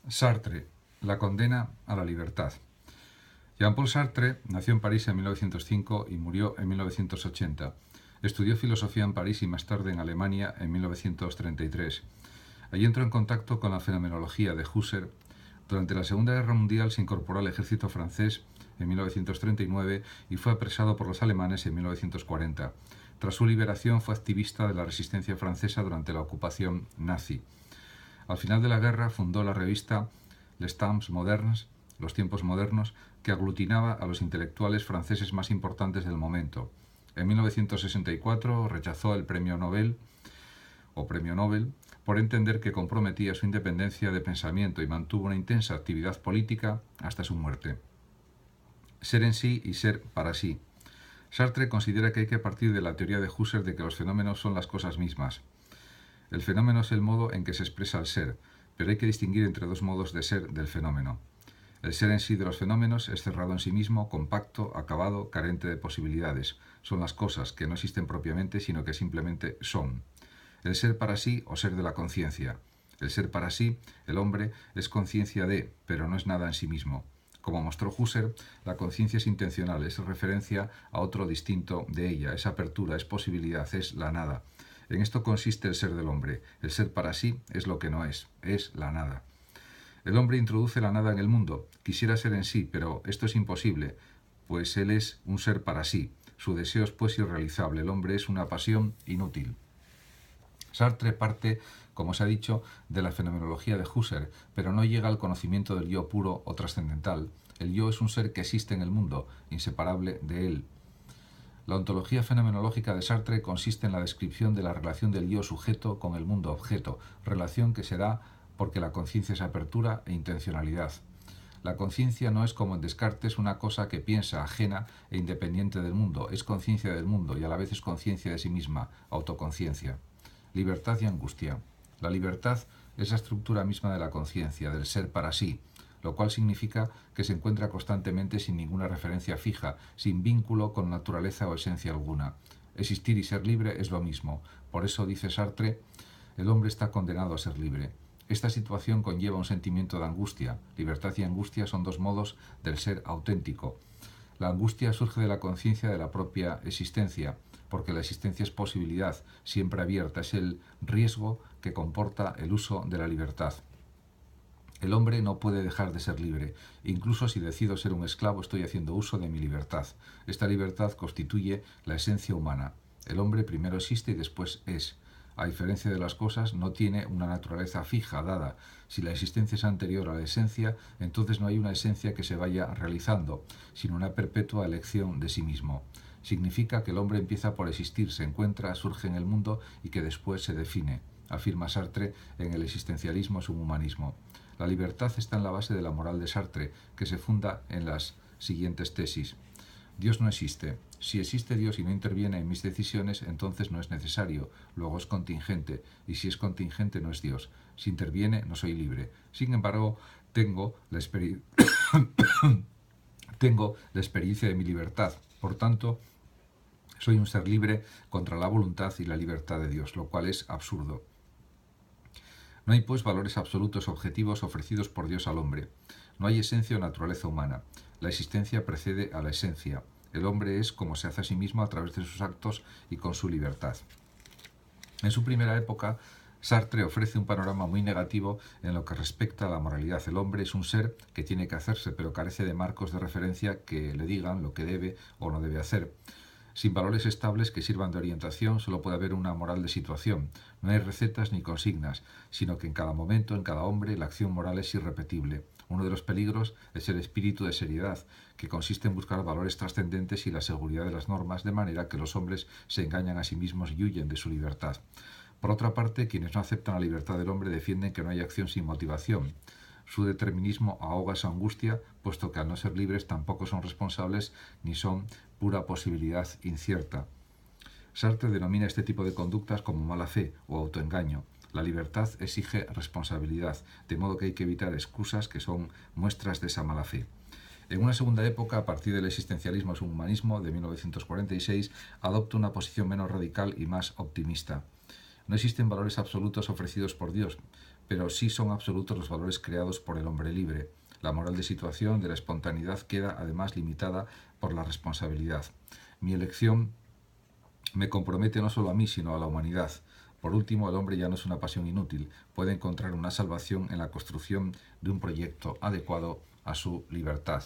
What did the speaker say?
Sartre, la condena a la libertad. Jean-Paul Sartre nació en París en 1905 y murió en 1980. Estudió filosofía en París y más tarde en Alemania en 1933. Allí entró en contacto con la fenomenología de Husserl. Durante la Segunda Guerra Mundial se incorporó al ejército francés en 1939 y fue apresado por los alemanes en 1940. Tras su liberación fue activista de la resistencia francesa durante la ocupación nazi. Al final de la guerra fundó la revista Les Temps Moderns, los tiempos modernos, que aglutinaba a los intelectuales franceses más importantes del momento. En 1964 rechazó el premio Nobel por entender que comprometía su independencia de pensamiento y mantuvo una intensa actividad política hasta su muerte. Ser en sí y ser para sí. Sartre considera que hay que partir de la teoría de Husserl de que los fenómenos son las cosas mismas. El fenómeno es el modo en que se expresa el ser, pero hay que distinguir entre dos modos de ser del fenómeno. El ser en sí de los fenómenos es cerrado en sí mismo, compacto, acabado, carente de posibilidades. Son las cosas que no existen propiamente, sino que simplemente son. El ser para sí o ser de la conciencia. El ser para sí, el hombre, es conciencia de, pero no es nada en sí mismo. Como mostró Husserl, la conciencia es intencional, es referencia a otro distinto de ella, es apertura, es posibilidad, es la nada. En esto consiste el ser del hombre. El ser para sí es lo que no es la nada. El hombre introduce la nada en el mundo. Quisiera ser en sí, pero esto es imposible, pues él es un ser para sí. Su deseo es pues irrealizable. El hombre es una pasión inútil. Sartre parte, como se ha dicho, de la fenomenología de Husserl, pero no llega al conocimiento del yo puro o trascendental. El yo es un ser que existe en el mundo, inseparable de él. La ontología fenomenológica de Sartre consiste en la descripción de la relación del yo sujeto con el mundo objeto, relación que se da porque la conciencia es apertura e intencionalidad. La conciencia no es como en Descartes una cosa que piensa, ajena e independiente del mundo, es conciencia del mundo y a la vez es conciencia de sí misma, autoconciencia. Libertad y angustia. La libertad es la estructura misma de la conciencia, del ser para sí, lo cual significa que se encuentra constantemente sin ninguna referencia fija, sin vínculo con naturaleza o esencia alguna. Existir y ser libre es lo mismo. Por eso, dice Sartre, el hombre está condenado a ser libre. Esta situación conlleva un sentimiento de angustia. Libertad y angustia son dos modos del ser auténtico. La angustia surge de la conciencia de la propia existencia, porque la existencia es posibilidad, siempre abierta, es el riesgo que comporta el uso de la libertad. El hombre no puede dejar de ser libre. Incluso si decido ser un esclavo, estoy haciendo uso de mi libertad. Esta libertad constituye la esencia humana. El hombre primero existe y después es. A diferencia de las cosas, no tiene una naturaleza fija, dada. Si la existencia es anterior a la esencia, entonces no hay una esencia que se vaya realizando, sino una perpetua elección de sí mismo. Significa que el hombre empieza por existir, se encuentra, surge en el mundo y que después se define, afirma Sartre en El existencialismo es un humanismo. La libertad está en la base de la moral de Sartre, que se funda en las siguientes tesis. Dios no existe. Si existe Dios y no interviene en mis decisiones, entonces no es necesario, luego es contingente, y si es contingente no es Dios. Si interviene, no soy libre. Sin embargo, tengo la experiencia de mi libertad. Por tanto, soy un ser libre contra la voluntad y la libertad de Dios, lo cual es absurdo. No hay, pues, valores absolutos objetivos ofrecidos por Dios al hombre. No hay esencia o naturaleza humana. La existencia precede a la esencia. El hombre es como se hace a sí mismo a través de sus actos y con su libertad. En su primera época, Sartre ofrece un panorama muy negativo en lo que respecta a la moralidad. El hombre es un ser que tiene que hacerse, pero carece de marcos de referencia que le digan lo que debe o no debe hacer. Sin valores estables que sirvan de orientación, solo puede haber una moral de situación. No hay recetas ni consignas, sino que en cada momento, en cada hombre, la acción moral es irrepetible. Uno de los peligros es el espíritu de seriedad, que consiste en buscar valores trascendentes y la seguridad de las normas, de manera que los hombres se engañan a sí mismos y huyen de su libertad. Por otra parte, quienes no aceptan la libertad del hombre defienden que no hay acción sin motivación. Su determinismo ahoga esa angustia, puesto que al no ser libres tampoco son responsables ni son pura posibilidad incierta. Sartre denomina este tipo de conductas como mala fe o autoengaño. La libertad exige responsabilidad, de modo que hay que evitar excusas que son muestras de esa mala fe. En una segunda época, a partir del existencialismo es un humanismo de 1946, adopta una posición menos radical y más optimista. No existen valores absolutos ofrecidos por Dios, pero sí son absolutos los valores creados por el hombre libre. La moral de situación de la espontaneidad queda además limitada por la responsabilidad. Mi elección me compromete no solo a mí, sino a la humanidad. Por último, el hombre ya no es una pasión inútil, puede encontrar una salvación en la construcción de un proyecto adecuado a su libertad.